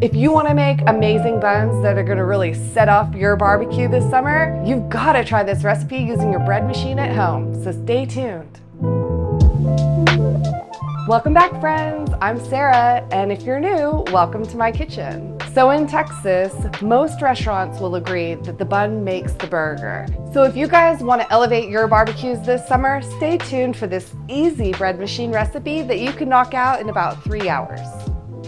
If you want to make amazing buns that are going to really set off your barbecue this summer, you've got to try this recipe using your bread machine at home, so stay tuned. Welcome back, friends. I'm Sarah, and if you're new, welcome to my kitchen. So in Texas, most restaurants will agree that the bun makes the burger. So if you guys want to elevate your barbecues this summer, stay tuned for this easy bread machine recipe that you can knock out in about 3 hours.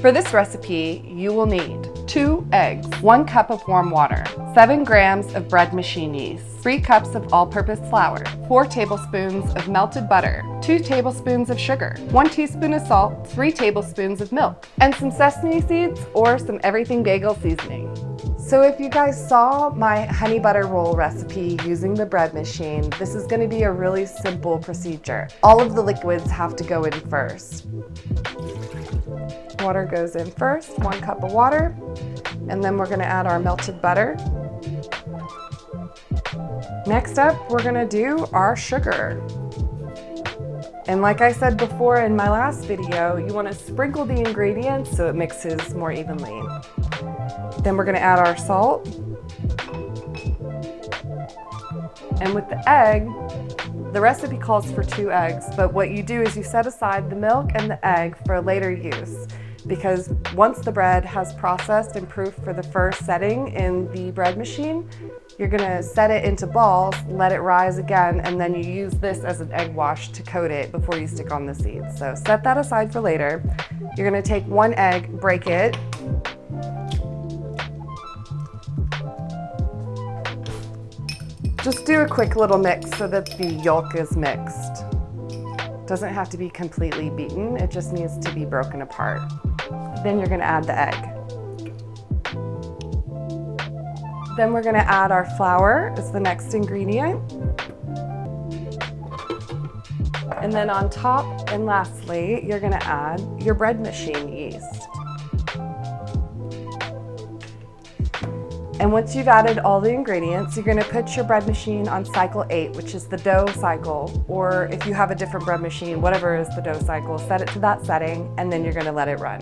For this recipe, you will need 2 eggs, 1 cup of warm water, 7 grams of bread machine yeast, 3 cups of all-purpose flour, 4 tablespoons of melted butter, 2 tablespoons of sugar, 1 teaspoon of salt, 3 tablespoons of milk, and some sesame seeds or some everything bagel seasoning. So if you guys saw my honey butter roll recipe using the bread machine, this is going to be a really simple procedure. All of the liquids have to go in first. Water goes in first, 1 cup of water, and then we're going to add our melted butter. Next up, we're going to do our sugar. And like I said before in my last video, you want to sprinkle the ingredients so it mixes more evenly. Then we're going to add our salt. And with the egg, the recipe calls for 2 eggs, but what you do is you set aside the milk and the egg for later use, because once the bread has processed and proofed for the first setting in the bread machine, you're gonna set it into balls, let it rise again, and then you use this as an egg wash to coat it before you stick on the seeds. So set that aside for later. You're gonna take 1 egg, break it, just do a quick little mix so that the yolk is mixed. Doesn't have to be completely beaten, it just needs to be broken apart. Then you're gonna add the egg. Then we're gonna add our flour as the next ingredient. And then on top and lastly, you're gonna add your bread machine yeast. And once you've added all the ingredients, you're gonna put your bread machine on cycle 8, which is the dough cycle, or if you have a different bread machine, whatever is the dough cycle, set it to that setting, and then you're gonna let it run.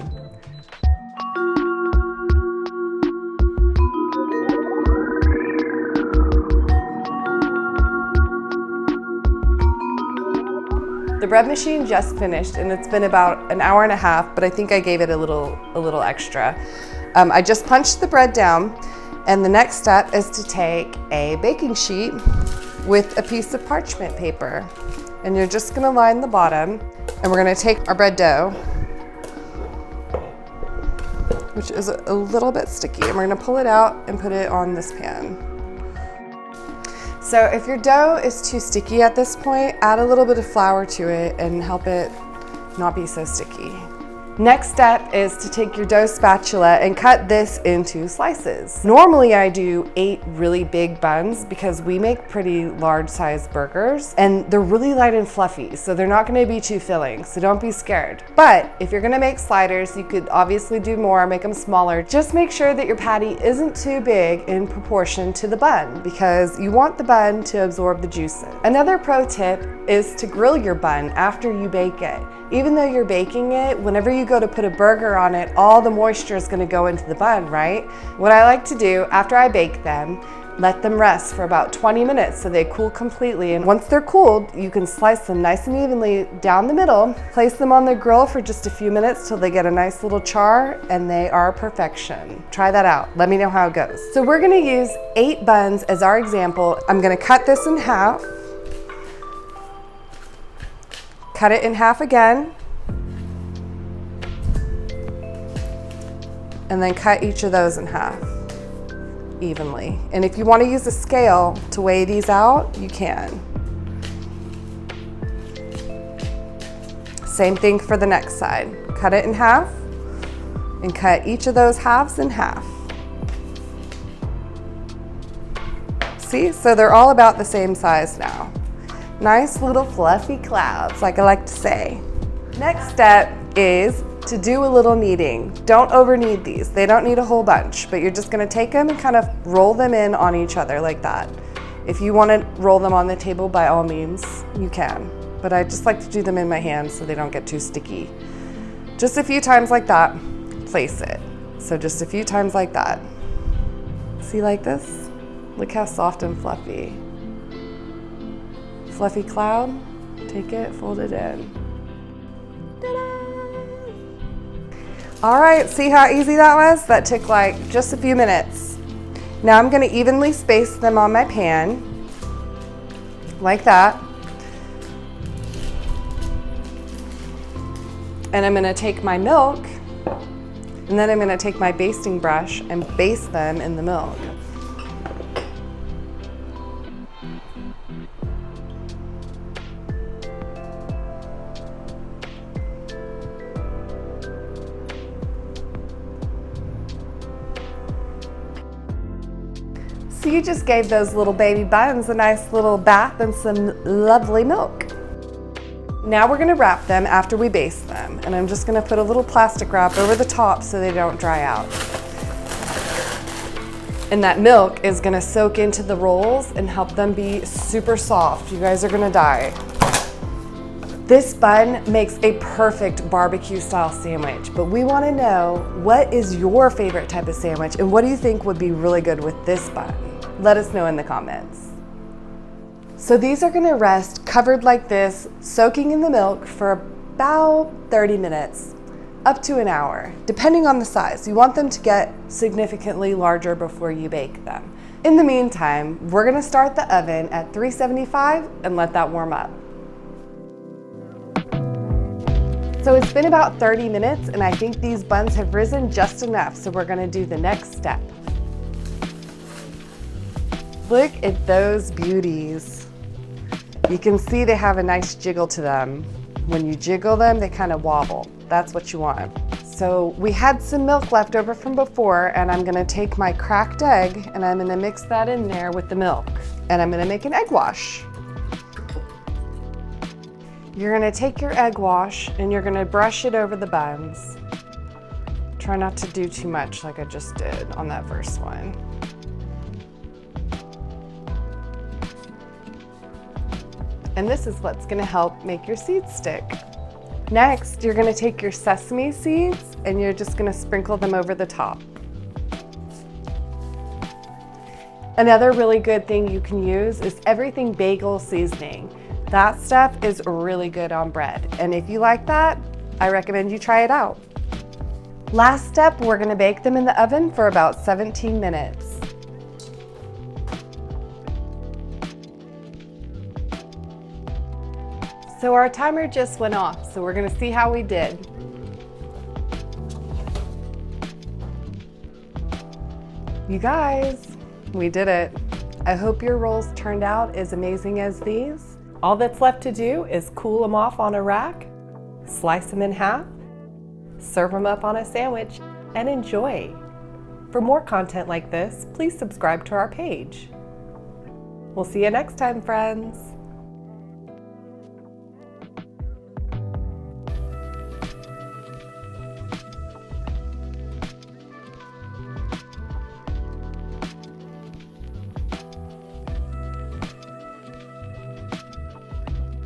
The bread machine just finished, and it's been about 1.5 hours, but I think I gave it a little extra. I just punched the bread down. And the next step is to take a baking sheet with a piece of parchment paper. And you're just gonna line the bottom, and we're gonna take our bread dough, which is a little bit sticky, and we're gonna pull it out and put it on this pan. So if your dough is too sticky at this point, add a little bit of flour to it and help it not be so sticky. Next step is to take your dough spatula and cut this into slices. Normally I do 8 really big buns because we make pretty large sized burgers and they're really light and fluffy, so they're not gonna be too filling, so don't be scared. But if you're gonna make sliders, you could obviously do more, make them smaller. Just make sure that your patty isn't too big in proportion to the bun because you want the bun to absorb the juices. Another pro tip is to grill your bun after you bake it. Even though you're baking it, whenever you go to put a burger on it, all the moisture is going to go into the bun, right? What I like to do after I bake them, let them rest for about 20 minutes so they cool completely. And once they're cooled, you can slice them nice and evenly down the middle, place them on the grill for just a few minutes till they get a nice little char, and they are perfection. Try that out. Let me know how it goes. So we're going to use 8 buns as our example. I'm going to cut this in half. Cut it in half again, and then cut each of those in half evenly. And if you want to use a scale to weigh these out, you can. Same thing for the next side. Cut it in half and cut each of those halves in half. See, so they're all about the same size now. Nice little fluffy clouds, like I like to say. Next step is to do a little kneading. Don't over knead these. They don't need a whole bunch, but you're just gonna take them and kind of roll them in on each other like that. If you wanna roll them on the table, by all means, you can. But I just like to do them in my hands so they don't get too sticky. Just a few times like that, place it. So just a few times like that. See, like this? Look how soft and fluffy. Fluffy cloud, take it, fold it in. Ta-da! All right, see how easy that was? That took like just a few minutes. Now I'm gonna evenly space them on my pan, like that. And I'm gonna take my milk, and then I'm gonna take my basting brush and baste them in the milk. So you just gave those little baby buns a nice little bath in some lovely milk. Now we're gonna wrap them after we baste them, and I'm just gonna put a little plastic wrap over the top so they don't dry out. And that milk is gonna soak into the rolls and help them be super soft. You guys are gonna die. This bun makes a perfect barbecue style sandwich, but we wanna know, what is your favorite type of sandwich and what do you think would be really good with this bun? Let us know in the comments. So these are gonna rest covered like this, soaking in the milk for about 30 minutes, up to an hour, depending on the size. You want them to get significantly larger before you bake them. In the meantime, we're gonna start the oven at 375 and let that warm up. So it's been about 30 minutes and I think these buns have risen just enough, so we're gonna do the next step. Look at those beauties. You can see they have a nice jiggle to them. When you jiggle them, they kind of wobble. That's what you want. So we had some milk left over from before, and I'm gonna take my cracked egg and I'm gonna mix that in there with the milk. And I'm gonna make an egg wash. You're gonna take your egg wash and you're gonna brush it over the buns. Try not to do too much like I just did on that first one. And this is what's gonna help make your seeds stick. Next, you're gonna take your sesame seeds and you're just gonna sprinkle them over the top. Another really good thing you can use is everything bagel seasoning. That stuff is really good on bread. And if you like that, I recommend you try it out. Last step, we're gonna bake them in the oven for about 17 minutes. So our timer just went off, so we're gonna see how we did. You guys, we did it. I hope your rolls turned out as amazing as these. All that's left to do is cool them off on a rack, slice them in half, serve them up on a sandwich, and enjoy. For more content like this, please subscribe to our page. We'll see you next time, friends.